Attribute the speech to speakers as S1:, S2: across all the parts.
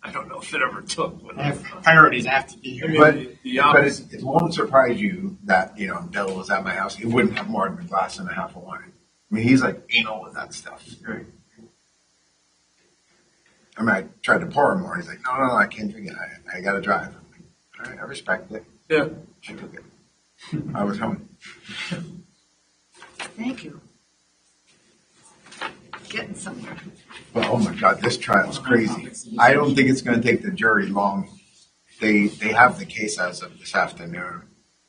S1: I don't know if it ever took.
S2: Priorities have to be.
S1: I mean,
S3: But it won't surprise you that, Bill was at my house. He wouldn't have more than a glass and a half of wine. I mean, he's like anal with that stuff.
S1: Right.
S3: I mean, I tried to pour him more. He's like, no, I can't drink it. I got to drive. I'm like, all right, I respect it.
S1: Yeah.
S3: She took it. I was home.
S4: Thank you. Getting somewhere.
S3: But oh my God, this trial's crazy. I don't think it's going to take the jury long. They have the case as of this afternoon.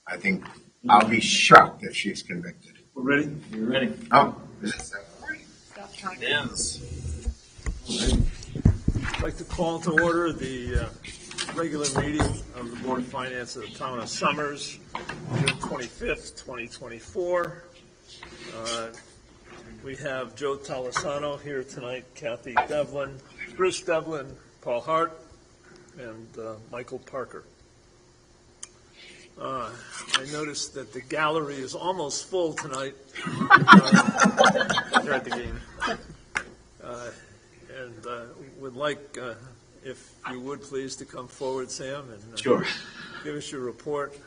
S3: I think I'll be shocked if she's convicted.
S1: We're ready?
S5: You're ready.
S3: Oh, is it seven?
S4: Stop talking.
S5: Yes.
S1: I'd like to call to order the regular meeting of the Board of Finance of the Town of Summers, June 25th, 2024. We have Joe Talisano here tonight, Kathy Devlin, Bruce Devlin, Paul Hart, and Michael Parker. I noticed that the gallery is almost full tonight. They're at the game. And would like, if you would please, to come forward, Sam, and
S5: Sure.
S1: give us your report.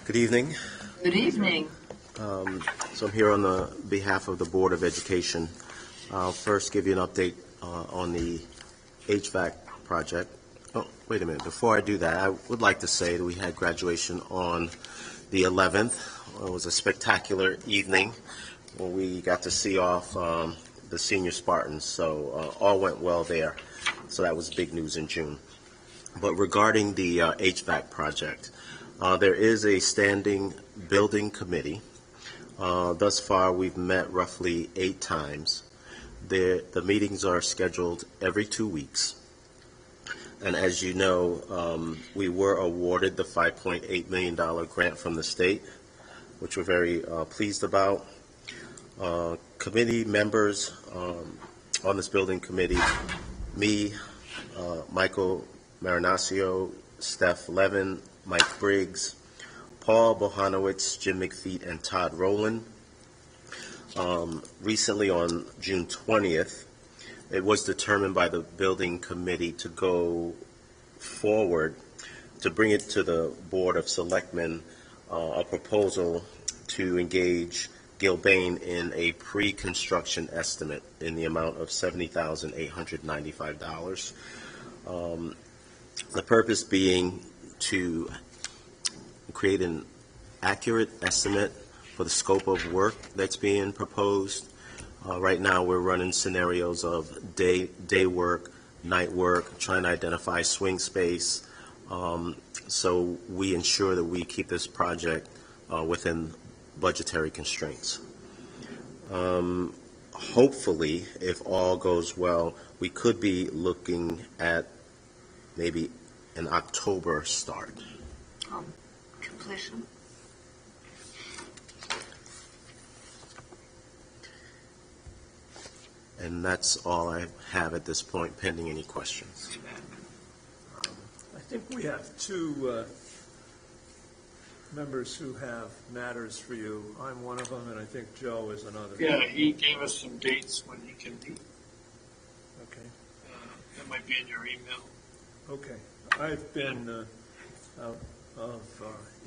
S6: Good evening.
S4: Good evening.
S6: So I'm here on the behalf of the Board of Education. I'll first give you an update on the HVAC project. Oh, wait a minute. Before I do that, I would like to say that we had graduation on the 11th. It was a spectacular evening when we got to see off the senior Spartans. So all went well there. So that was big news in June. But regarding the HVAC project, there is a standing building committee. Thus far, we've met roughly 8 times. The meetings are scheduled every 2 weeks. And as you know, we were awarded the $5.8 million grant from the state, which we're very pleased about. Committee members on this building committee, me, Michael Marinaccio, Steph Levin, Mike Briggs, Paul Bohanowitz, Jim McFeet, and Todd Rowland. Recently on June 20th, it was determined by the building committee to go forward to bring it to the Board of Selectmen, a proposal to engage Gilbane in a pre-construction estimate in the amount of $70,895. The purpose being to create an accurate estimate for the scope of work that's being proposed. Right now, we're running scenarios of day work, night work, trying to identify swing space. So we ensure that we keep this project within budgetary constraints. Hopefully, if all goes well, we could be looking at maybe an October start.
S4: Completion.
S6: And that's all I have at this point, pending any questions.
S1: I think we have 2 members who have matters for you. I'm one of them, and I think Joe is another.
S7: Yeah, he gave us some dates when he can meet.
S1: Okay.
S7: That might be in your email.
S1: Okay. I've been out of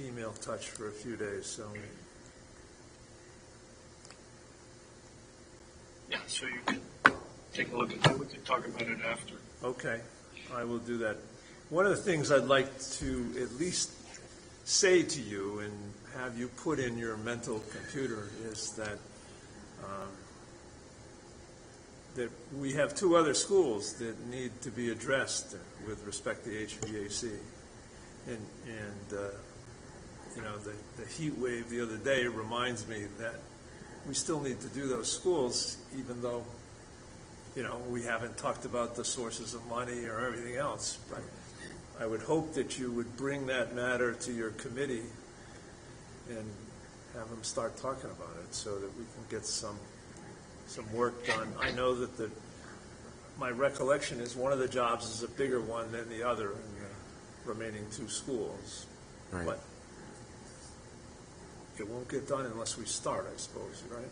S1: email touch for a few days, so
S7: Yeah, so you can take a look at that. We can talk about it after.
S1: okay, I will do that. One of the things I'd like to at least say to you and have you put in your mental computer is that that we have 2 other schools that need to be addressed with respect to HVAC. And the heat wave the other day reminds me that we still need to do those schools, even though, we haven't talked about the sources of money or everything else. But I would hope that you would bring that matter to your committee and have them start talking about it so that we can get some work done. I know that my recollection is one of the jobs is a bigger one than the other in the remaining 2 schools.
S6: Right.
S1: But it won't get done unless we start, I suppose, right?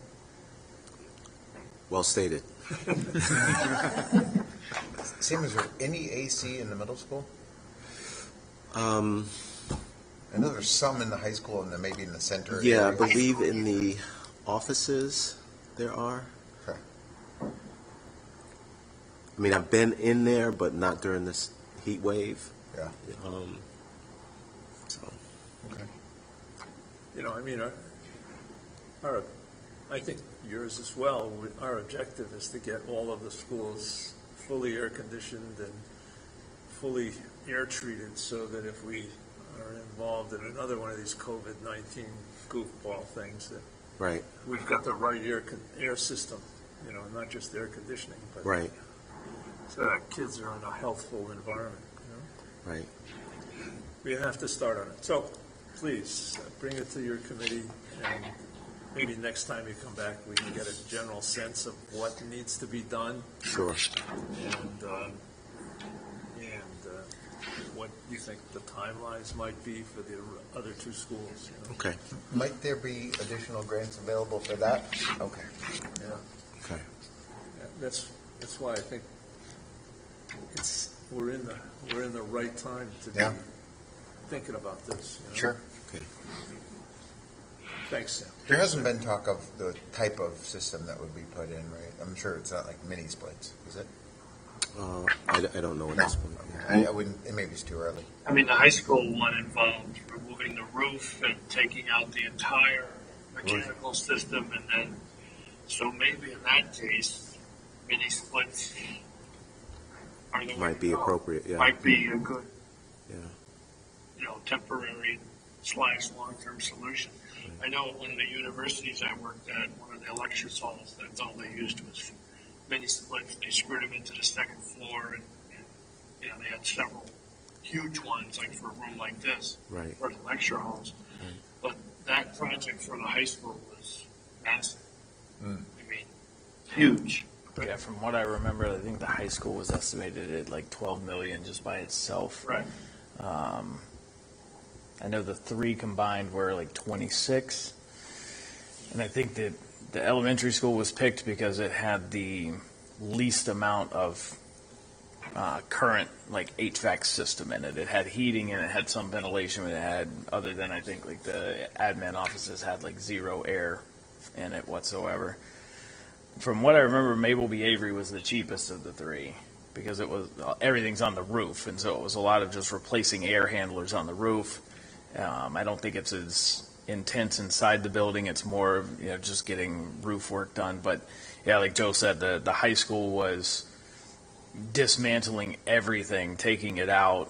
S6: Well stated.
S5: Sam, is there any AC in the middle school?
S6: Um,
S5: I know there's some in the high school and then maybe in the center.
S6: yeah, I
S5: area.
S6: believe in the offices there are.
S5: Okay.
S6: I mean, I've been in there, but not during this heat wave.
S5: Yeah.
S6: So,
S5: Okay.
S1: You know, I mean, I think yours as well, our objective is to get all of the schools fully air-conditioned and fully air-treated so that if we are involved in another one of these COVID-19 goofball things, that
S6: right,
S1: we've got the right air system, you know, not just air conditioning, but
S6: right,
S1: so that kids are in a healthful environment, you know?
S6: right.
S1: We have to start on it. So, please, bring it to your committee, and maybe next time you come back, we can get a general sense of what needs to be done,
S6: Sure.
S1: and what you think the timelines might be for the other two schools, you know?
S6: Okay.
S5: Might there be additional grants available for that? Okay.
S1: Yeah.
S6: Okay.
S1: Yeah, that's why I think we're in the right time to be
S5: Yeah.
S1: thinking about this, you know?
S5: Sure.
S6: Okay.
S1: Thanks, Sam.
S5: There hasn't been talk of the type of system that would be put in, right? I'm sure it's not like mini splits, is it?
S6: I don't know at this point.
S5: I wouldn't, maybe it's too early.
S7: I mean, the high school one involved removing the roof and taking out the entire mechanical system, and then, so maybe in that case, mini splits are the way
S6: Might
S7: to
S6: be
S7: go.
S6: appropriate, yeah.
S7: Might be a good,
S6: Yeah.
S7: temporary / long-term solution. I know at one of the universities I worked at, one of the lecture halls, that's all they used was mini splits. They screwed them into the second floor, and they had several huge ones, like for a room like this,
S6: Right.
S7: for the lecture halls. But that project for the high school was massive. I mean, huge.
S8: Yeah, from what I remember, I think the high school was estimated at like 12 million just by itself.
S7: Right.
S8: I know the three combined were like 26. And I think that the elementary school was picked because it had the least amount of current like HVAC system in it. It had heating and it had some ventilation. It had, other than I think like the admin offices had like zero air in it whatsoever. From what I remember, Mabel B. Avery was the cheapest of the three because it was everything's on the roof, and so it was a lot of just replacing air handlers on the roof. I don't think it's as intense inside the building. It's more of, just getting roof work done. But yeah, like Joe said, the high school was dismantling everything, taking it out,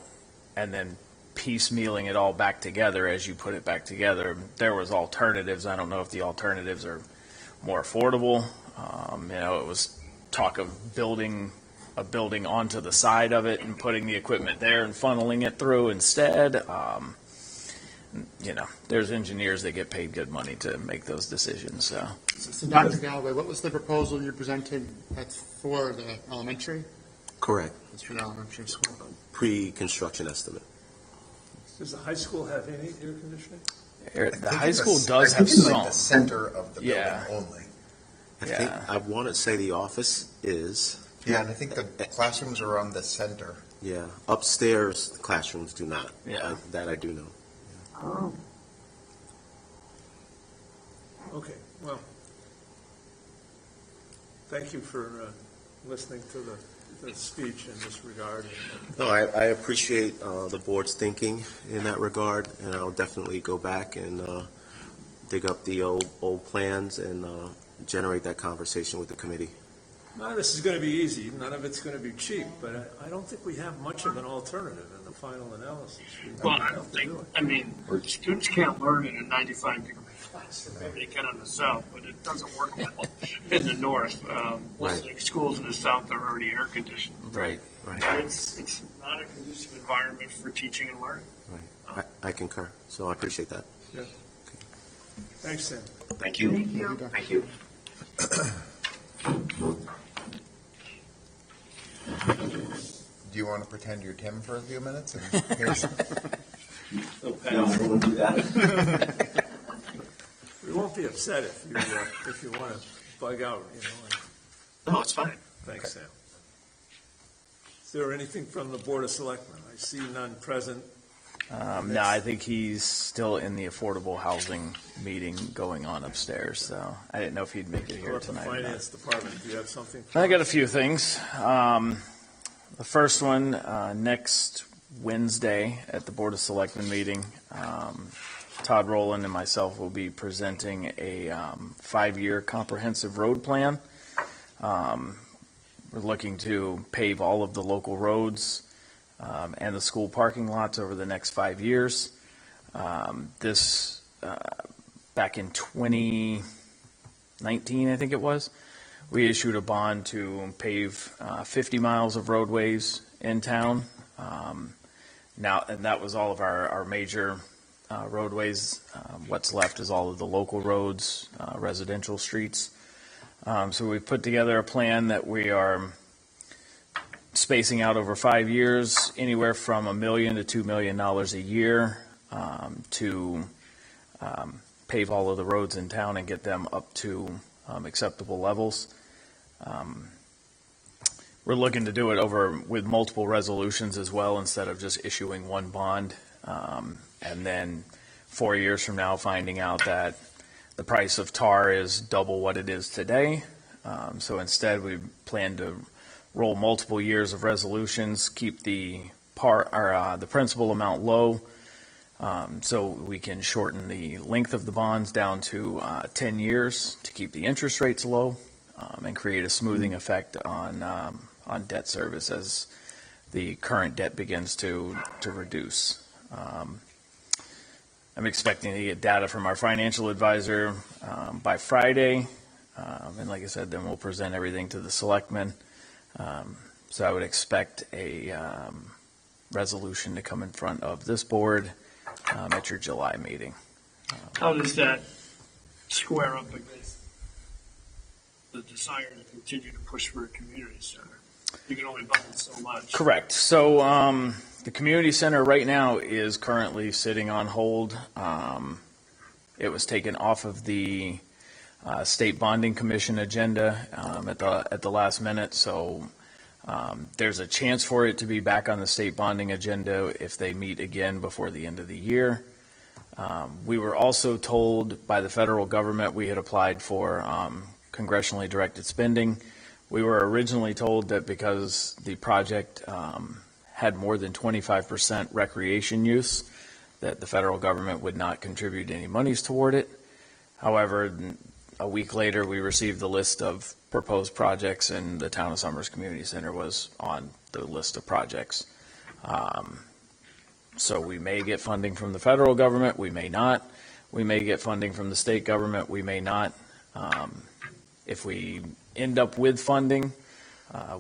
S8: and then piecemealing it all back together as you put it back together. There was alternatives. I don't know if the alternatives are more affordable. It was talk of building a building onto the side of it and putting the equipment there and funneling it through instead. There's engineers that get paid good money to make those decisions.
S2: So Dr. Galloway, what was the proposal you presented? That's for the elementary?
S6: Correct.
S2: That's for the elementary school.
S6: Pre-construction estimate.
S1: Does the high school have any air conditioning?
S8: The high school does have
S5: I think in like
S8: some.
S5: the center of the building
S8: Yeah.
S5: only.
S6: I think
S8: Yeah.
S6: I want to say the office is.
S5: Yeah, and I think the classrooms are on the center.
S6: Yeah. Upstairs classrooms do not.
S8: Yeah.
S6: That I do know.
S1: Oh. Okay, well, thank you for listening to the speech in this regard.
S6: No, I appreciate the board's thinking in that regard, and I'll definitely go back and dig up the old plans and generate that conversation with the committee.
S1: None of this is going to be easy, none of it's going to be cheap, but I don't think we have much of an alternative in the final analysis. We
S7: Well, I
S1: have
S7: don't
S1: to
S7: think,
S1: do it.
S7: students can't learn in a 95-degree class. Maybe they can in the south, but it doesn't work well in the north. Most of the schools in the south are already air conditioned.
S6: Right. Right.
S7: It's not a conducive environment for teaching and learning.
S6: Right. I concur. So I appreciate that.
S1: Yeah. Thanks, Sam.
S5: Thank you.
S4: Thank you.
S5: Thank you. Do you want to pretend you're Tim for a few minutes? And here's,
S6: No, I won't do that.
S1: We won't be upset if you want to bug out, and
S7: No, it's fine.
S1: thanks, Sam. Is there anything from the Board of Selectmen? I see none present.
S8: No, I think he's still in the affordable housing meeting going on upstairs, so I didn't know if he'd make it here
S1: Or the
S8: tonight or not.
S1: Finance Department, do you have something?
S8: I got a few things. The first one, next Wednesday at the Board of Selectmen meeting, Todd Rowland and myself will be presenting a 5-year comprehensive road plan. We're looking to pave all of the local roads and the school parking lots over the next 5 years. This, back in 2019, I think it was, we issued a bond to pave 50 miles of roadways in town. Now, and that was all of our major roadways. What's left is all of the local roads, residential streets. So we put together a plan that we are spacing out over 5 years, anywhere from $1 million to $2 million a year to pave all of the roads in town and get them up to acceptable levels. We're looking to do it over with multiple resolutions as well, instead of just issuing one bond. And then 4 years from now, finding out that the price of tar is double what it is today. So instead, we plan to roll multiple years of resolutions, keep the principal amount low, so we can shorten the length of the bonds down to 10 years to keep the interest rates low, and create a smoothing effect on debt service as the current debt begins to reduce. I'm expecting to get data from our financial advisor by Friday, and like I said, then we'll present everything to the selectmen. So I would expect a resolution to come in front of this board at your July meeting.
S7: How does that square up against the desire to continue to push for a community center? You can only bundle so much.
S8: Correct. So the community center right now is currently sitting on hold. It was taken off of the State Bonding Commission agenda at the last minute. So there's a chance for it to be back on the state bonding agenda if they meet again before the end of the year. We were also told by the federal government we had applied for congressionally directed spending. We were originally told that because the project had more than 25% recreation use, that the federal government would not contribute any monies toward it. However, a week later, we received the list of proposed projects, and the Town of Somers Community Center was on the list of projects. So we may get funding from the federal government, we may not. We may get funding from the state government, we may not. If we end up with funding,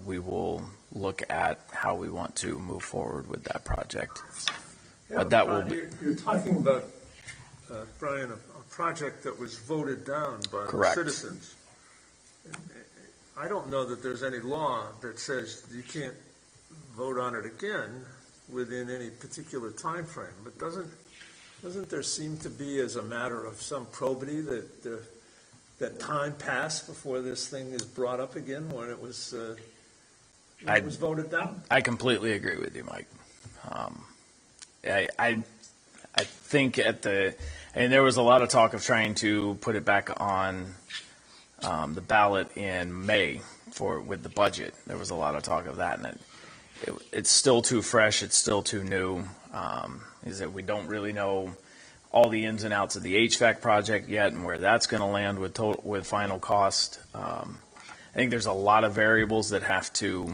S8: we will look at how we want to move forward with that project. But that will be,
S1: You're talking about, Brian, a project that was voted down by the
S8: Correct.
S1: citizens. I don't know that there's any law that says you can't vote on it again within any particular time frame. But doesn't there seem to be, as a matter of some probity, that time passed before this thing is brought up again when it was voted down?
S8: I completely agree with you, Mike. I think and there was a lot of talk of trying to put it back on the ballot in May with the budget. There was a lot of talk of that, and it's still too fresh. It's still too new. Is that we don't really know all the ins and outs of the HVAC project yet, and where that's going to land with final cost. I think there's a lot of variables that have to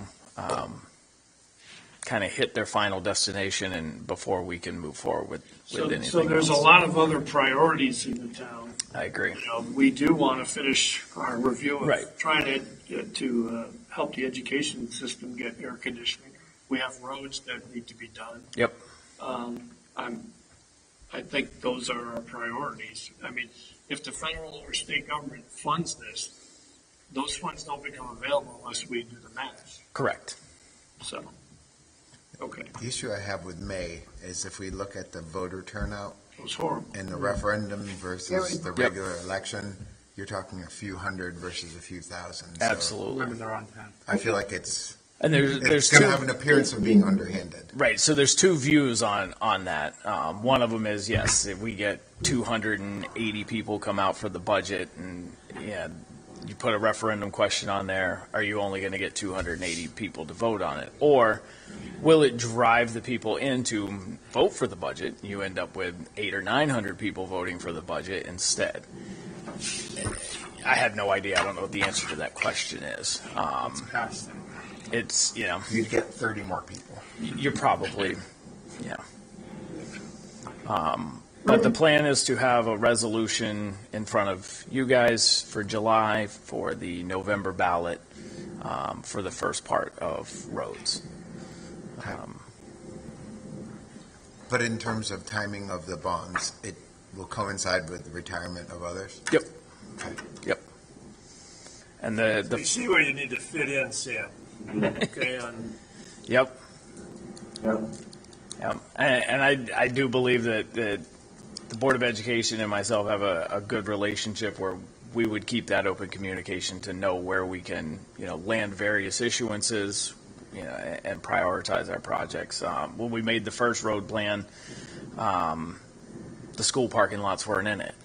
S8: kind of hit their final destination, and before we can move forward with anything.
S7: So there's
S8: else.
S7: a lot of other priorities in the town.
S8: I agree.
S7: You know, we do want to finish our review of
S8: Right.
S7: trying to help the education system get air conditioning. We have roads that need to be done.
S8: Yep.
S7: I think those are our priorities. I mean, if the federal or state government funds this, those funds don't become available unless we do the math.
S8: Correct.
S7: So, okay.
S5: The issue I have with May is if we look at the voter turnout
S7: It was horrible.
S5: In the referendum
S3: Yeah,
S5: versus the
S8: Yep.
S5: regular election, you're talking a few hundred versus a few thousand. So
S8: Absolutely.
S2: Women are on time.
S5: I feel like it's
S8: And there's
S5: going to
S8: two.
S5: have an appearance of being underhanded.
S8: Right, so there's two views on that. One of them is, yes, if we get 280 people come out for the budget, and yeah, you put a referendum question on there, are you only going to get 280 people to vote on it? Or will it drive the people in to vote for the budget? You end up with 800 or 900 people voting for the budget instead. I have no idea. I don't know what the answer to that question is. It's,
S5: You'd get 30 more people.
S8: you're probably, yeah. But the plan is to have a resolution in front of you guys for July for the November ballot for the first part of roads.
S5: But in terms of timing of the bonds, it will coincide with the retirement of others?
S8: Yep.
S5: Okay.
S8: Yep. And
S1: You
S8: the
S1: see where you need to fit in, Sam. Okay,
S8: yep. Yep. And I do believe that the Board of Education and myself have a good relationship where we would keep that open communication to know where we can, land various issuances, and prioritize our projects. When we made the first road plan, the school parking lots weren't in it.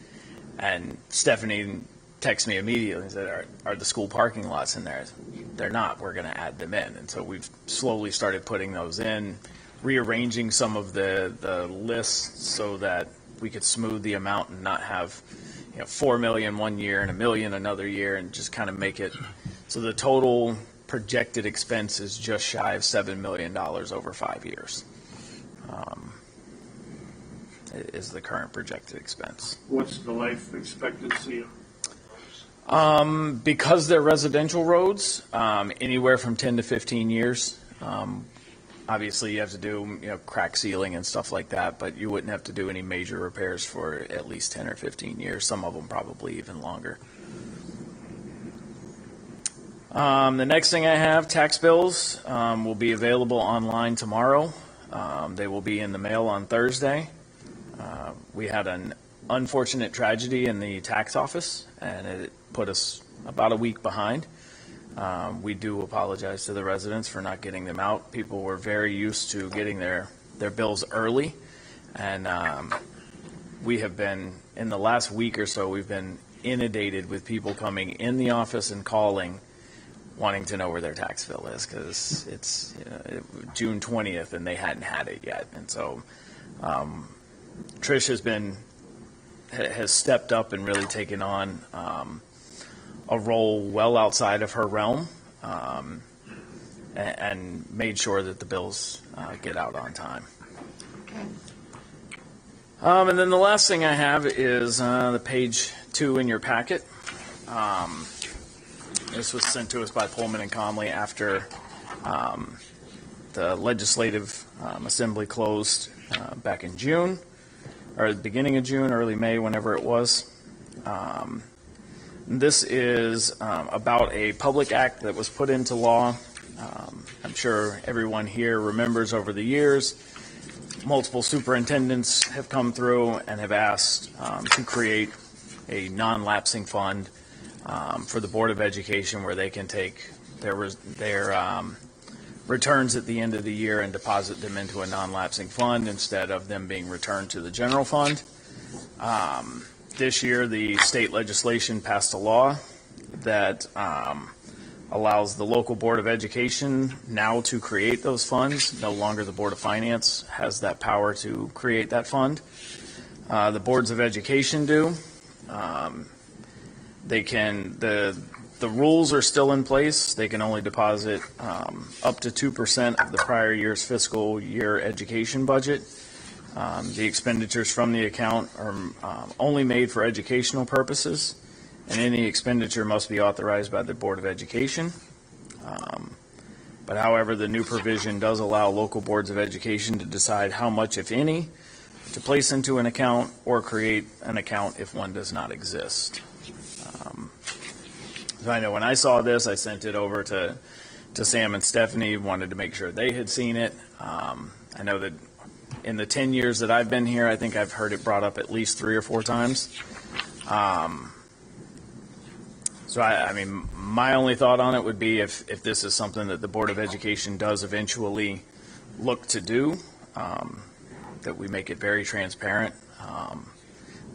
S8: And Stephanie texted me immediately and said, are the school parking lots in there? They're not. We're going to add them in. And so we've slowly started putting those in, rearranging some of the lists so that we could smooth the amount and not have, 4 million one year and $1 million another year, and just kind of make it so the total projected expense is just shy of $7 million over 5 years. Is the current projected expense.
S7: What's the life expectancy of
S8: Because they're residential roads, anywhere from 10 to 15 years. Obviously, you have to do, crack sealing and stuff like that, but you wouldn't have to do any major repairs for at least 10 or 15 years. Some of them probably even longer. The next thing I have, tax bills will be available online tomorrow. They will be in the mail on Thursday. We had an unfortunate tragedy in the tax office, and it put us about a week behind. We do apologize to the residents for not getting them out. People were very used to getting their bills early, and we have been, in the last week or so, we've been inundated with people coming in the office and calling, wanting to know where their tax bill is, because it's June 20th and they hadn't had it yet. And so Trish has stepped up and really taken on a role well outside of her realm, and made sure that the bills get out on time. And then the last thing I have is the page 2 in your packet. This was sent to us by Pullman and Comley after the legislative assembly closed back in June, or the beginning of June, early May, whenever it was. This is about a public act that was put into law. I'm sure everyone here remembers over the years, multiple superintendents have come through and have asked to create a non-lapsing fund for the Board of Education, where they can take their returns at the end of the year and deposit them into a non-lapsing fund instead of them being returned to the general fund. This year, the state legislation passed a law that allows the local Board of Education now to create those funds. No longer the Board of Finance has that power to create that fund. The boards of education do. They can, the rules are still in place. They can only deposit up to 2% of the prior year's fiscal year education budget. The expenditures from the account are only made for educational purposes, and any expenditure must be authorized by the Board of Education. But however, the new provision does allow local boards of education to decide how much, if any, to place into an account or create an account if one does not exist. So I know when I saw this, I sent it over to Sam and Stephanie, wanted to make sure they had seen it. I know that in the 10 years that I've been here, I think I've heard it brought up at least 3 or 4 times. So I mean, my only thought on it would be if this is something that the Board of Education does eventually look to do, that we make it very transparent.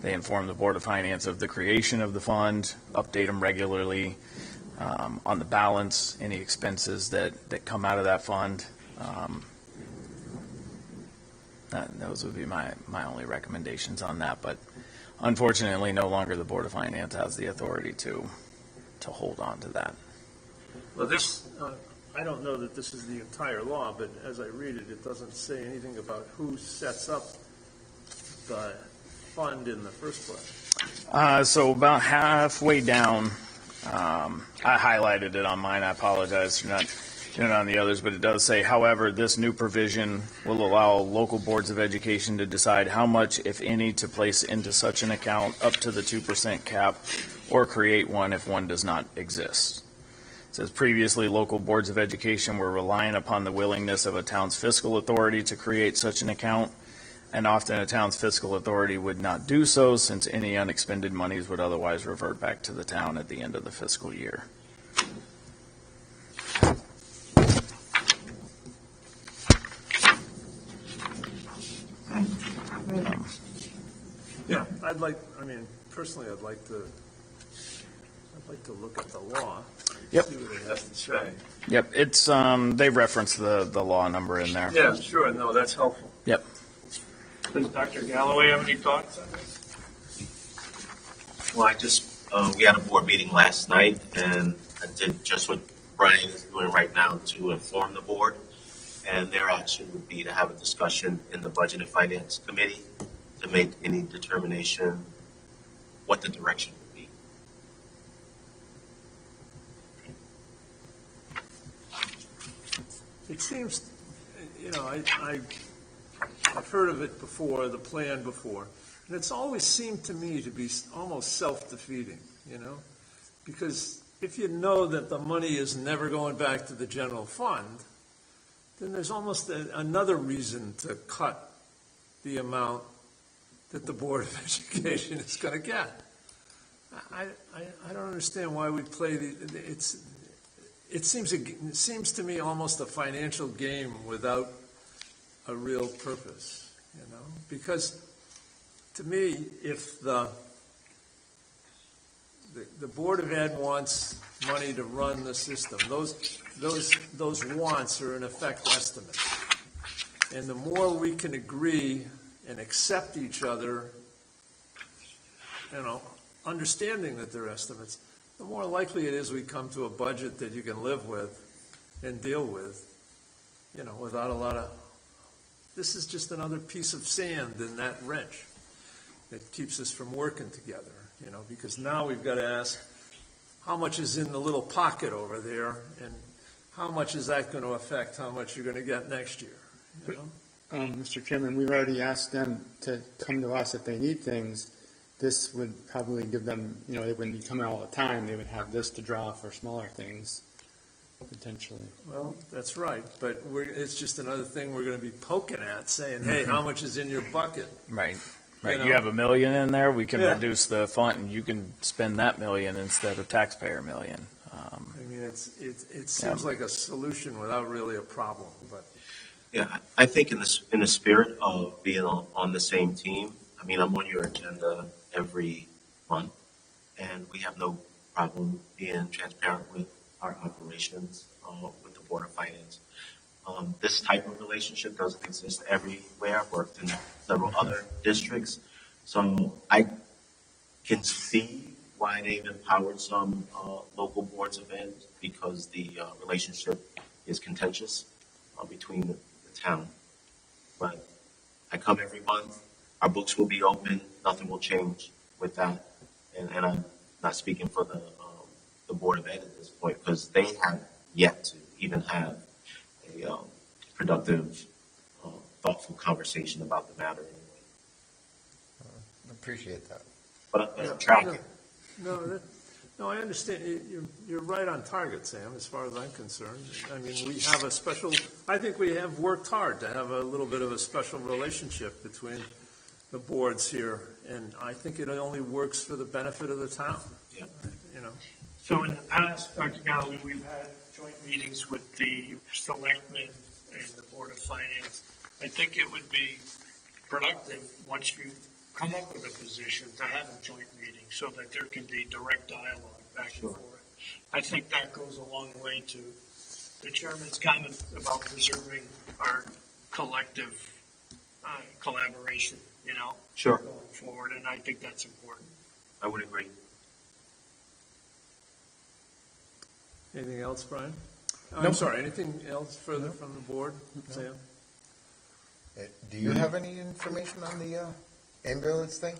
S8: They inform the Board of Finance of the creation of the fund, update them regularly on the balance, any expenses that come out of that fund. Those would be my only recommendations on that. But unfortunately, no longer the Board of Finance has the authority to hold on to that.
S1: Well, this, I don't know that this is the entire law, but as I read it, it doesn't say anything about who sets up the fund in the first place.
S8: So about halfway down, I highlighted it on mine. I apologize for not doing it on the others, but it does say, however, this new provision will allow local boards of education to decide how much, if any, to place into such an account up to the 2% cap, or create one if one does not exist. It says previously, local boards of education were relying upon the willingness of a town's fiscal authority to create such an account, and often a town's fiscal authority would not do so since any unexpended monies would otherwise revert back to the town at the end of the fiscal year.
S1: Yeah, personally, I'd like to look at the law.
S8: Yep.
S1: See what it has to say.
S8: Yep, it's, they reference the law number in there.
S1: Yeah, sure, no, that's helpful.
S8: Yep.
S7: Does Dr. Galloway have any thoughts on this?
S9: Well, we had a board meeting last night, and I did just what Brian is doing right now to inform the board. And their action would be to have a discussion in the Budget and Finance Committee to make any determination what the direction would be.
S1: It seems, I've heard of it before, the plan before, and it's always seemed to me to be almost self-defeating, because if you know that the money is never going back to the general fund, then there's almost another reason to cut the amount that the Board of Education is going to get. I don't understand why we play it seems to me almost a financial game without a real purpose, because to me, if the Board of Ed wants money to run the system, those wants are in effect estimates. And the more we can agree and accept each other, understanding that they're estimates, the more likely it is we come to a budget that you can live with and deal with, without a lot of, this is just another piece of sand in that wrench that keeps us from working together, because now we've got to ask, how much is in the little pocket over there, and how much is that going to affect how much you're going to get next year?
S2: Mr. Chairman, we've already asked them to come to us if they need things. This would probably give them, they wouldn't be coming all the time. They would have this to draw for smaller things, potentially.
S1: Well, that's right, but it's just another thing we're going to be poking at, saying, hey, how much is in your bucket?
S8: Right. You have $1 million in there, we can
S1: Yeah.
S8: reduce the fund, and you can spend that $1 million instead of taxpayer $1 million.
S1: It seems like a solution without really a problem, but.
S9: Yeah, I think in the spirit of being on the same team, I'm on your agenda every month, and we have no problem being transparent with our operations with the Board of Finance. This type of relationship doesn't exist everywhere. I've worked in several other districts, so I can see why they've empowered some local boards of ed, because the relationship is contentious between the town. But I come every month, our books will be open, nothing will change with that. And I'm not speaking for the Board of Ed at this point, because they have yet to even have a productive, thoughtful conversation about the matter.
S5: Appreciate that.
S9: But I'm tracking.
S1: No, No, I understand. You're right on target, Sam, as far as I'm concerned. I mean, we have a special, I think we have worked hard to have a little bit of a special relationship between the boards here, and I think it only works for the benefit of the town.
S7: Yeah.
S1: You know,
S7: So in the past, Dr. Galloway, we've had joint meetings with the selectmen and the Board of Finance. I think it would be productive, once you come up with a position, to have a joint meeting so that there can be direct dialogue back and forth. I think that goes a long way to the chairman's comment about preserving our collective collaboration, you know?
S9: Sure.
S7: Going forward, and I think that's important.
S9: I would agree.
S1: anything else, Brian? I'm sorry, anything else further from the board, Sam?
S5: Do you have any information on the ambulance thing?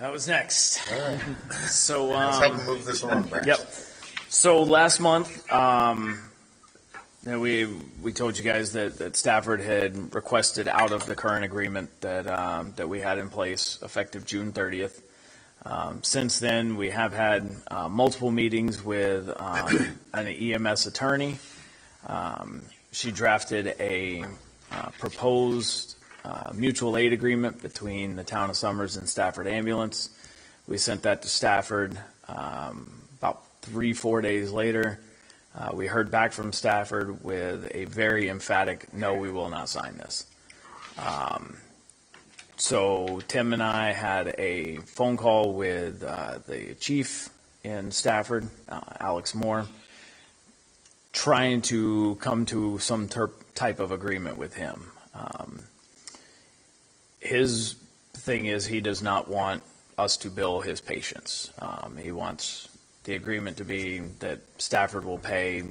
S8: That was next.
S5: All right.
S8: So,
S5: Let's help them move this along, Brian.
S8: Yep. So last month, we told you guys that Stafford had requested out of the current agreement that we had in place effective June 30th. Since then, we have had multiple meetings with an EMS attorney. She drafted a proposed mutual aid agreement between the town of Summers and Stafford Ambulance. We sent that to Stafford. About 3-4 days later, we heard back from Stafford with a very emphatic, no, we will not sign this. So Tim and I had a phone call with the chief in Stafford, Alex Moore, trying to come to some type of agreement with him. His thing is he does not want us to bill his patients. He wants the agreement to be that Stafford will pay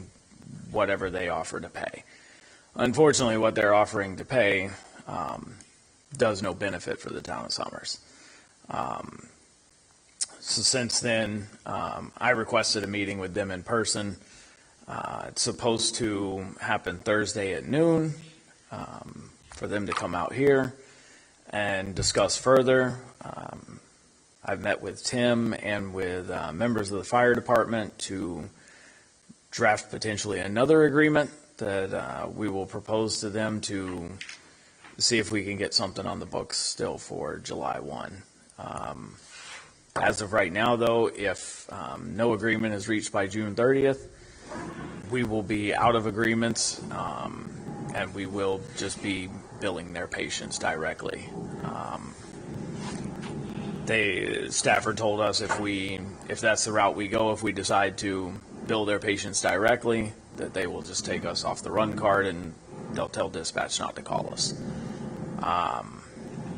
S8: whatever they offer to pay. Unfortunately, what they're offering to pay does no benefit for the town of Summers. So since then, I requested a meeting with them in person. It's supposed to happen Thursday at noon for them to come out here and discuss further. I've met with Tim and with members of the fire department to draft potentially another agreement that we will propose to them to see if we can get something on the books still for July 1. As of right now, though, if no agreement is reached by June 30th, we will be out of agreements, and we will just be billing their patients directly. Stafford told us if that's the route we go, if we decide to bill their patients directly, that they will just take us off the run card and they'll tell dispatch not to call us.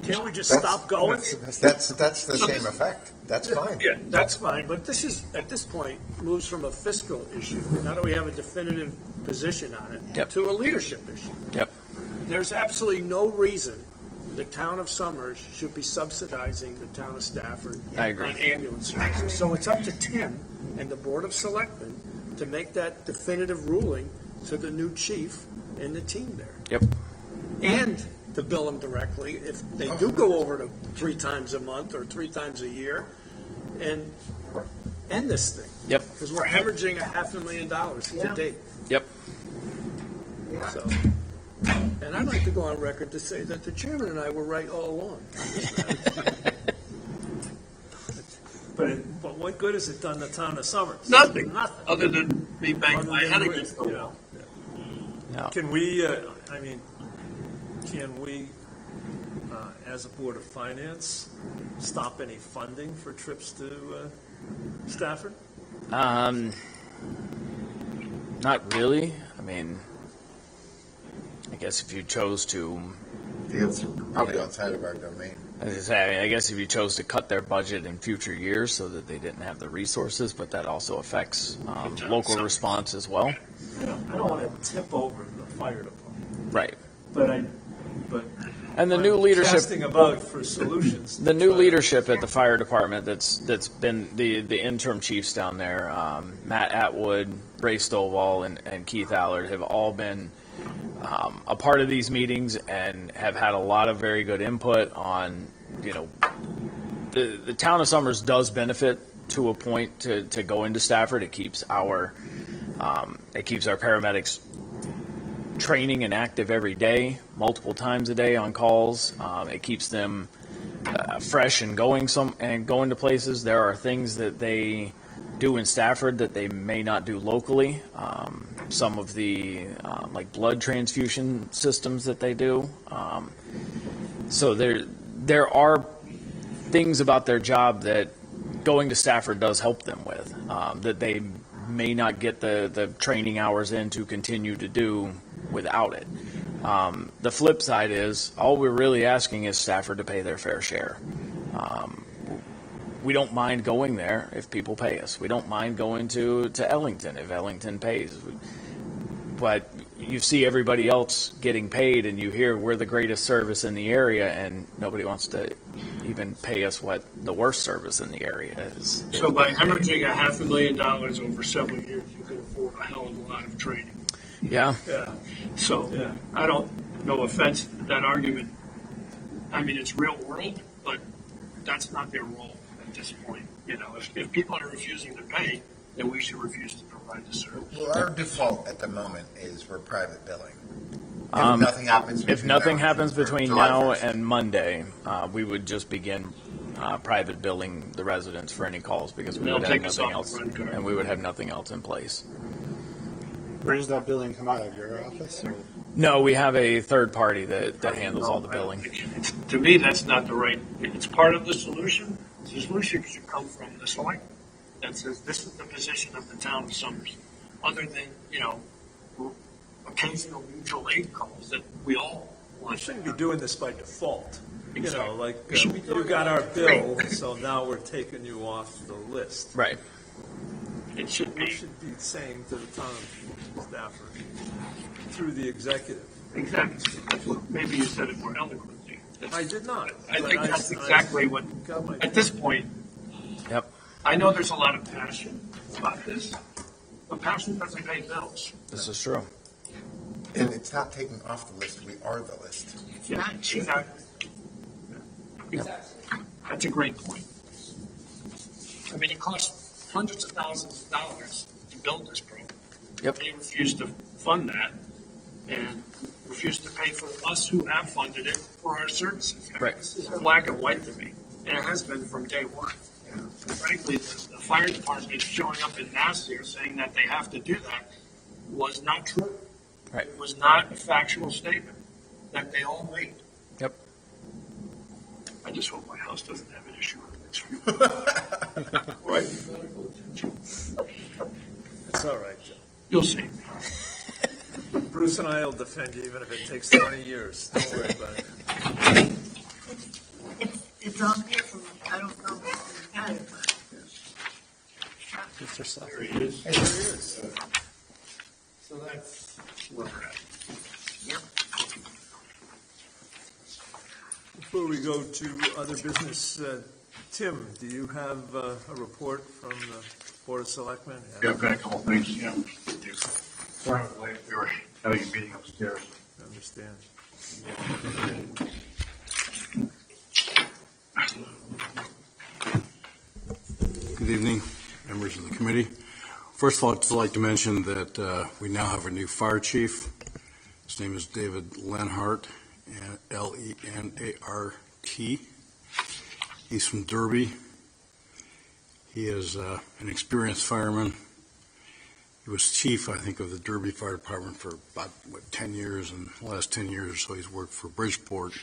S1: Can't we just stop going?
S5: That's the same effect. That's fine.
S10: Yeah, that's fine, but this is, at this point, moves from a fiscal issue, now that we have a definitive position on it,
S8: Yep.
S10: to a leadership issue.
S8: Yep.
S10: There's absolutely no reason the town of Summers should be subsidizing the town of Stafford
S8: I agree.
S10: on ambulance services. So it's up to Tim and the Board of Selectmen to make that definitive ruling to the new chief and the team there.
S8: Yep.
S10: And to bill them directly if they do go over to 3 times a month or 3 times a year, and end this thing.
S8: Yep.
S10: Because we're hemorrhaging $500,000 to date.
S8: Yep.
S10: So, and I'd like to go on record to say that the chairman and I were right all along.
S1: But what good has it done the town of Summers?
S7: Nothing,
S1: Nothing.
S7: other than me bang my head
S1: Other than
S7: against the
S1: you
S7: wall.
S1: know,
S8: No.
S1: Can we, can we, as a Board of Finance, stop any funding for trips to Stafford?
S8: Not really. I mean, I guess if you chose to,
S3: It's
S5: Probably outside of our domain.
S8: I guess if you chose to cut their budget in future years so that they didn't have the resources, but that also affects local response as well.
S1: I don't want to tip over the fire department,
S8: Right.
S1: but
S8: And the new leadership,
S1: casting about for solutions.
S8: the new leadership at the fire department that's been the interim chiefs down there, Matt Atwood, Ray Stovall, and Keith Allard have all been a part of these meetings and have had a lot of very good input on, the town of Summers does benefit to a point to go into Stafford. It keeps our paramedics training and active every day, multiple times a day on calls. It keeps them fresh and going to places. There are things that they do in Stafford that they may not do locally. Some of the like blood transfusion systems that they do. So there are things about their job that going to Stafford does help them with, that they may not get the training hours in to continue to do without it. The flip side is all we're really asking is Stafford to pay their fair share. We don't mind going there if people pay us. We don't mind going to Ellington if Ellington pays. But you see everybody else getting paid, and you hear we're the greatest service in the area, and nobody wants to even pay us what the worst service in the area is.
S7: So by hemorrhaging $500,000 over several years, you can afford a hell of a lot of training.
S8: Yeah.
S7: Yeah. So I don't, no offense, that argument, I mean, it's real world, but that's not their role at this point. You know, if people are refusing to pay, then we should refuse to provide the service.
S5: Well, our default at the moment is for private billing. If nothing happens.
S8: If nothing happens between
S5: July
S8: now
S5: 1st.
S8: and Monday, we would just begin private billing the residents for any calls because we
S7: They'll
S8: would have
S7: take us
S8: nothing
S7: off the
S8: else,
S7: run card.
S8: and we would have nothing else in place.
S2: Where does that billing come out of, your office? Or?
S8: No, we have a third party that handles all the billing.
S7: To me, that's not the right, it's part of the solution. The solution should come from the select that says this is the position of the town of Summers. Other than, you know, occasional mutual aid calls that we all
S1: We
S7: want.
S1: shouldn't be doing this by default. You know,
S7: Exactly.
S1: like,
S7: We should be
S1: you
S7: doing
S1: got
S7: it
S1: our
S7: for
S1: bill,
S7: free.
S1: so now we're taking you off the list.
S8: Right.
S7: It should
S1: We
S7: be,
S1: should be saying to the town of Stafford, through the executive.
S7: exactly. Maybe you said it more eloquently.
S1: I did not.
S7: I
S1: but
S7: think that's exactly what,
S1: got my
S7: at this point,
S8: Yep.
S7: I know there's a lot of passion about this, but passion doesn't pay bills.
S8: This is true.
S5: And it's not taken off the list, we are the list.
S7: Yeah, exactly. That's a great point. I mean, it costs hundreds of thousands of dollars to build this program.
S8: Yep.
S7: They refuse to fund that and refuse to pay for us who have funded it for our services.
S8: Right.
S7: This is black and white to me, and it has been from day one. Frankly, the fire department showing up in mass here saying that they have to do that was not true.
S8: Right.
S7: It was not a factual statement that they all made.
S8: Yep.
S7: I just hope my house doesn't have an issue with it. Right.
S1: It's all right, Joe.
S7: You'll see.
S1: Bruce and I will defend you even if it takes 20 years. Don't worry about it.
S4: It's on paper, I don't know if you got it, but.
S2: Mr. Slack.
S7: There he is.
S1: There it is. So that's
S7: Where we're at.
S1: Before we go to other business, Tim, do you have a report from the Board of Selectmen?
S11: Yeah, I've got a couple things, yeah. Sorry, I was late. We were having a meeting upstairs.
S1: I understand.
S11: Good evening, members of the committee. First of all, I'd just like to mention that we now have a new fire chief. His name is David Lenhart, Lenart. He's from Derby. He is an experienced fireman. He was chief, I think, of the Derby Fire Department for about, 10 years, and the last 10 years or so he's worked for Bridgeport.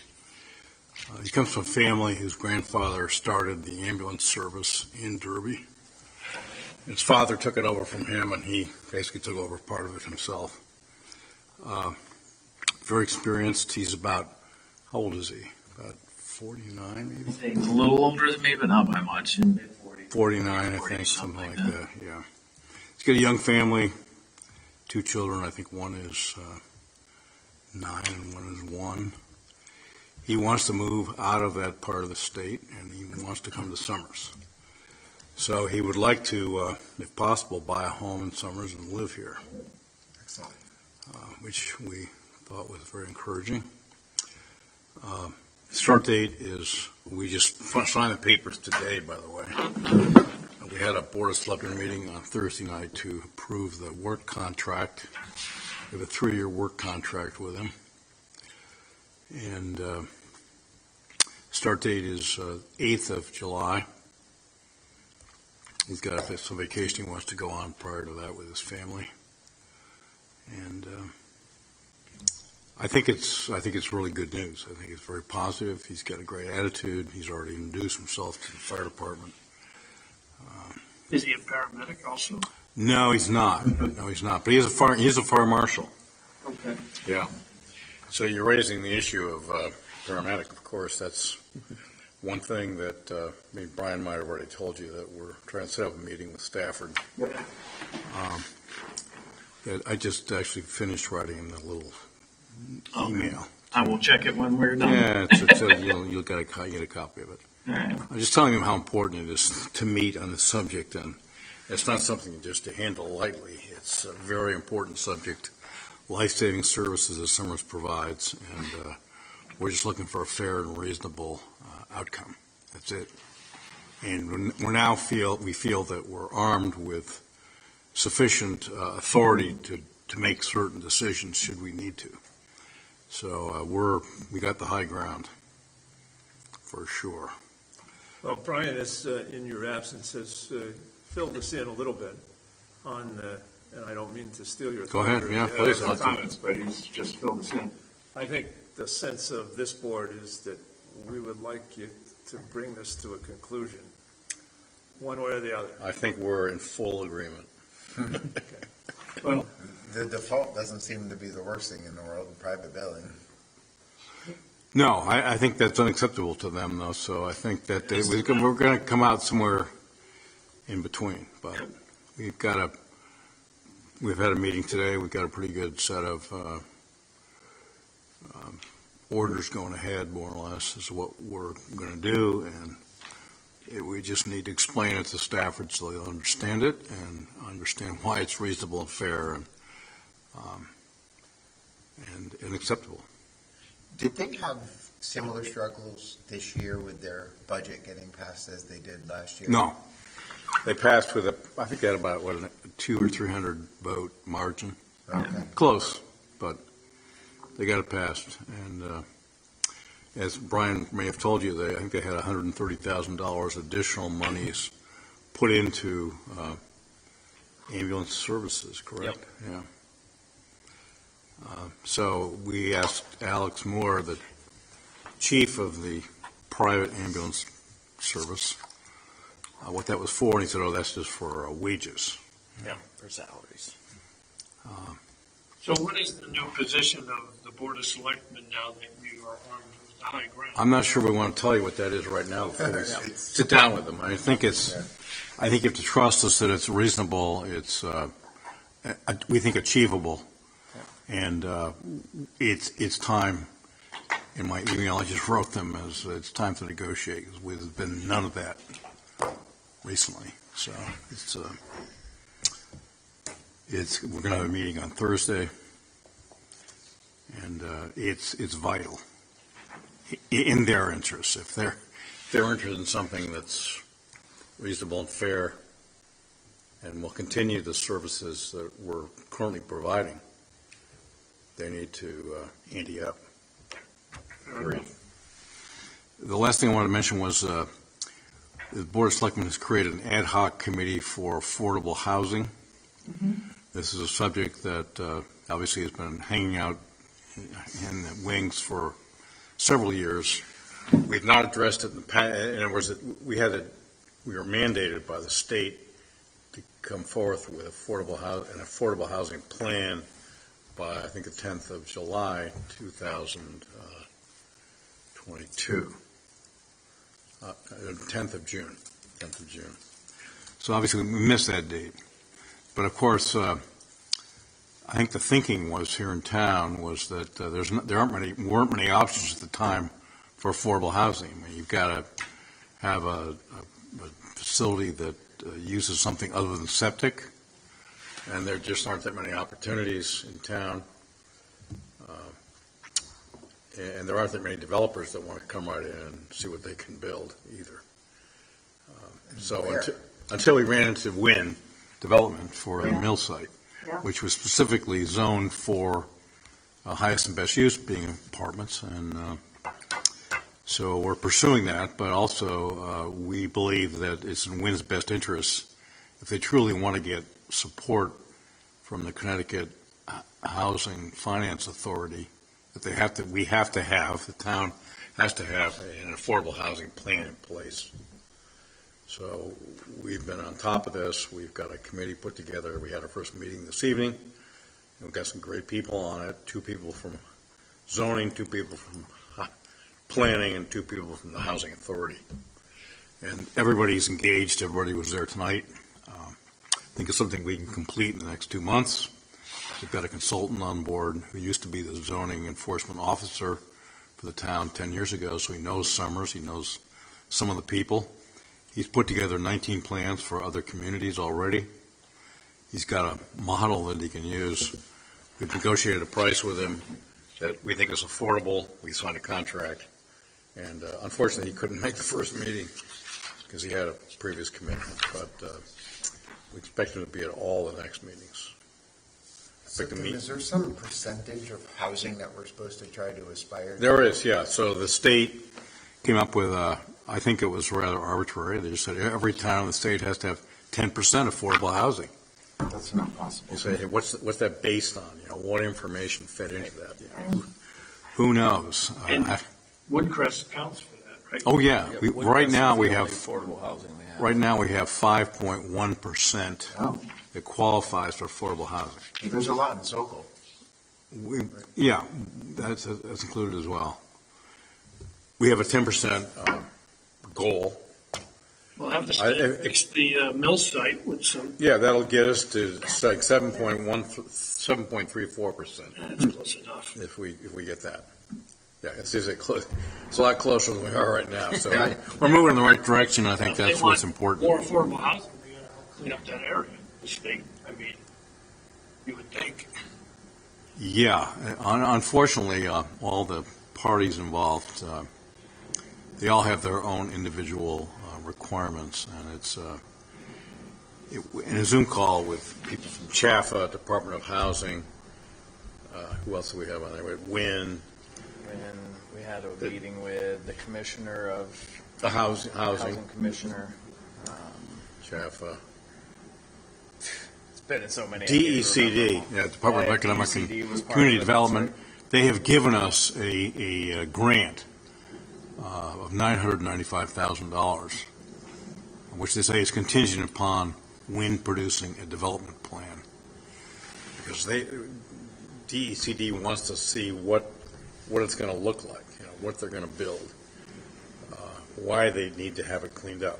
S11: He comes from a family whose grandfather started the ambulance service in Derby. His father took it over from him, and he basically took over part of it himself. Very experienced. He's about, how old is he? About 49, maybe?
S12: A little older than me, but not by much. In mid-40s.
S11: 49, I think, something like that, yeah. He's got a young family, 2 children. I think one is 9 and one is 1. He wants to move out of that part of the state, and he wants to come to Summers. So he would like to, if possible, buy a home in Summers and live here,
S5: Excellent.
S11: which we thought was very encouraging. Start date is, we just signed the papers today, by the way. We had a Board of Selectmen meeting on Thursday night to approve the work contract. We have a 3-year work contract with him. And start date is 8th of July. He's got some vacation he wants to go on prior to that with his family. And I think it's really good news. I think it's very positive. He's got a great attitude. He's already introduced himself to the fire department.
S7: Is he a paramedic also?
S11: No, he's not. No, he's not. But he's a fire marshal.
S7: Okay.
S11: Yeah. So you're raising the issue of paramedic, of course. That's one thing that Brian might have already told you, that we're trying to set up a meeting with Stafford. That I just actually finished writing him a little email.
S12: I will check it when we're done.
S11: Yeah, you'll get a copy of it.
S12: Right.
S11: I'm just telling him how important it is to meet on the subject, and it's not something just to handle lightly. It's a very important subject, life-saving services that Summers provides, and we're just looking for a fair and reasonable outcome. That's it. And we feel that we're armed with sufficient authority to make certain decisions should we need to. So we got the high ground, for sure.
S1: Well, Brian, in your absence, has filled us in a little bit on, and I don't mean to steal your
S11: Go ahead,
S1: thunder.
S11: yeah, please.
S1: Comments, but he's just filled us in. I think the sense of this board is that we would like you to bring this to a conclusion, one way or the other.
S11: I think we're in full agreement.
S1: Well,
S5: The default doesn't seem to be the worst thing in the world, private billing.
S11: No, I think that's unacceptable to them, though, so I think that we're going to come out somewhere in between. But we've had a meeting today. We've got a pretty good set of orders going ahead, more or less, is what we're going to do, and we just need to explain it to Stafford so they'll understand it and understand why it's reasonable and fair and acceptable.
S5: Did they have similar struggles this year with their budget getting passed as they did last year?
S11: No. They passed with I think they had about, a 200 or 300 vote margin.
S5: Okay.
S11: Close, but they got it passed. And as Brian may have told you, I think they had $130,000 additional monies put into ambulance services, correct?
S8: Yep.
S11: Yeah. So we asked Alex Moore, the chief of the private ambulance service, what that was for, and he said, oh, that's just for wages.
S8: Yeah, for salaries.
S7: So what is the new position of the Board of Selectmen now that you are armed with the high ground?
S11: I'm not sure we want to tell you what that is right now before we sit down with them. I think you have to trust us that it's reasonable, it's, we think achievable, and it's time. In my email, I just wrote them as it's time to negotiate, because there's been none of that recently. So we're going to have a meeting on Thursday, and it's vital in their interests. If they're interested in something that's reasonable and fair, and will continue the services that we're currently providing, they need to ante up. Agreed. The last thing I wanted to mention was the Board of Selectmen has created an ad hoc committee for affordable housing. Mm-hmm. This is a subject that obviously has been hanging out in the wings for several years. We've not addressed it in the past. In other words, we were mandated by the state to come forth with an affordable housing plan by, I think, the 10th of July, 2022. 10th of June. So obviously we missed that date. But of course, I think the thinking was here in town was that there weren't many options at the time for affordable housing. I mean, you've got to have a facility that uses something other than septic, and there just aren't that many opportunities in town. And there aren't that many developers that want to come right in and see what they can build either. until we ran into Wynn Development for the
S4: Yeah.
S11: mill site,
S4: Yeah.
S11: which was specifically zoned for highest and best use being apartments. And so we're pursuing that, but also we believe that it's in Wynn's best interest if they truly want to get support from the Connecticut Housing Finance Authority, that the town has to have an affordable housing plan in place. So we've been on top of this. We've got a committee put together. We had our first meeting this evening. We've got some great people on it, 2 people from zoning, 2 people from planning, and 2 people from the Housing Authority. And everybody's engaged. Everybody was there tonight. I think it's something we can complete in the next 2 months. We've got a consultant on board who used to be the zoning enforcement officer for the town 10 years ago, so he knows Summers, he knows some of the people. He's put together 19 plans for other communities already. He's got a model that he can use. We've negotiated a price with him that we think is affordable. We signed a contract, and unfortunately, he couldn't make the first meeting because he had a previous commitment, but we expect him to be at all the next meetings.
S5: So is there some percentage of housing that we're supposed to try to aspire to?
S11: There is, yeah. So the state came up with, I think it was rather arbitrary. They just said every town in the state has to have 10% affordable housing.
S3: That's not possible.
S11: You say, hey, what's that based on? What information fed into that? Who knows?
S7: And Woodcrest accounts for that, right?
S11: Oh, yeah. Right now, we
S8: the
S11: have
S8: only affordable housing they have.
S11: Right now, we have 5.1%
S3: Oh,
S11: that qualifies for affordable housing.
S5: There's a lot in Sokol.
S11: Yeah, that's included as well. We have a 10% goal.
S7: We'll have to fix the mill site with some,
S11: Yeah, that'll get us to like 7.34%
S7: that's close enough.
S11: if we get that. Yeah, it's a lot closer than we are right now. So we're moving in the right direction. I think
S7: If they
S11: that's what's
S7: want
S11: important.
S7: More affordable housing, we gotta clean up that area, the state, I mean, you would think.
S11: Yeah, unfortunately, all the parties involved, they all have their own individual requirements, and it's in a Zoom call with people from CHAFA, Department of Housing. Who else do we have on there? We had Wynn,
S8: And we had a meeting with the commissioner of
S11: the housing,
S8: commissioner.
S11: CHAFA,
S8: It's been in so many.
S11: DECD, Department of Economic
S8: DECD was
S11: and
S8: part
S11: Community
S8: of it,
S11: Development.
S8: that's
S11: They have given us a grant of $995,000, which they say is contingent upon Wynn producing a development plan. Because DECD wants to see what it's going to look like, what they're going to build, why they need to have it cleaned up.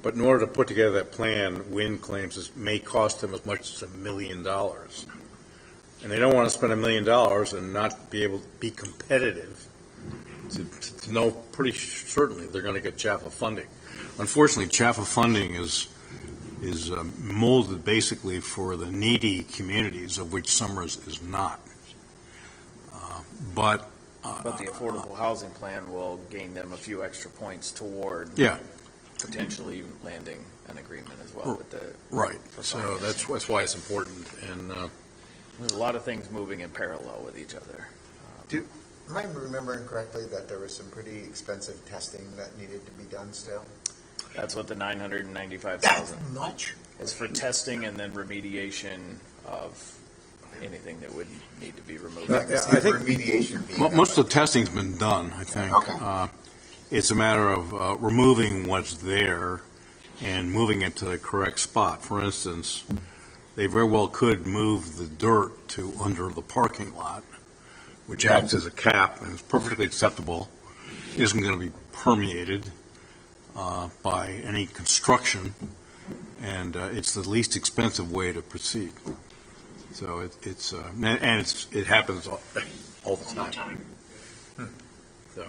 S11: But in order to put together that plan, Wynn claims it may cost them as much as $1 million. And they don't want to spend $1 million and not be able to be competitive to know pretty certainly they're going to get CHAFA funding. Unfortunately, CHAFA funding is molded basically for the needy communities, of which Summers is not. But
S8: the affordable housing plan will gain them a few extra points toward
S11: yeah,
S8: potentially landing an agreement as well with the.
S11: right.
S8: for
S11: So
S8: finance.
S11: that's why it's important. And
S8: There's a lot of things moving in parallel with each other.
S5: Am I remembering correctly that there was some pretty expensive testing that needed to be done still?
S8: That's what the 995,000
S5: Much.
S8: is for testing and then remediation of anything that would need to be removed.
S11: I think
S5: remediation being
S11: most of the testing's been done, I think.
S5: Okay.
S11: It's a matter of removing what's there and moving it to the correct spot. For instance, they very well could move the dirt to under the parking lot, which acts as a cap and is perfectly acceptable, isn't going to be permeated by any construction, and it's the least expensive way to proceed. So it happens all the time. So,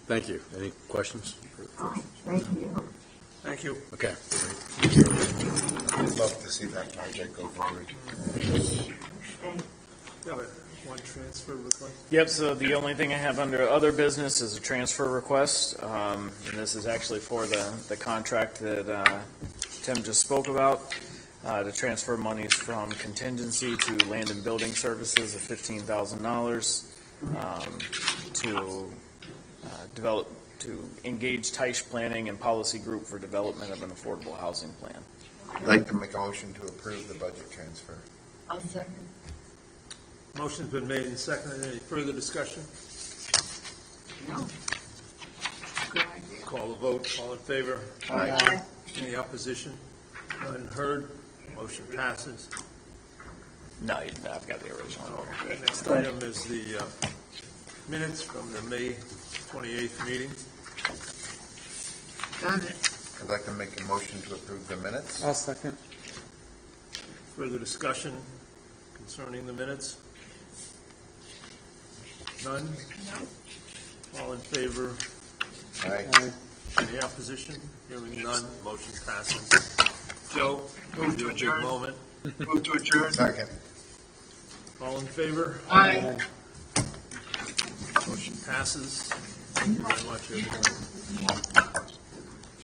S11: thank you. Any questions?
S4: Thank you.
S1: Thank you.
S11: Okay.
S3: I'd love to see that project go forward.
S1: Yeah, but one transfer request?
S8: Yep, so the only thing I have under other business is a transfer request. And this is actually for the contract that Tim just spoke about, to transfer monies from contingency to land and building services of $15,000 to to engage Teiche Planning and Policy Group for development of an affordable housing plan.
S5: I'd like to make a motion to approve the budget transfer.
S4: I'll second.
S1: Motion's been made and seconded. Any further discussion?
S4: No. Good idea.
S1: Call the vote. All in favor?
S4: Aye.
S1: Any opposition? None heard. Motion passes.
S8: No, I've got the original.
S1: Okay, next item is the minutes from the May 28th meeting.
S4: Got it.
S5: I'd like to make a motion to approve the minutes.
S2: I'll second.
S1: Further discussion concerning the minutes? None?
S4: No.
S1: All in favor?
S5: Aye.
S1: Any opposition? Hearing none, motion passes. Joe?
S7: Move to
S1: your big
S7: adjourn.
S1: moment.
S7: Move to adjourn.
S5: Second.
S1: All in favor?
S4: Aye.
S1: Motion passes. Thank you very much, everyone.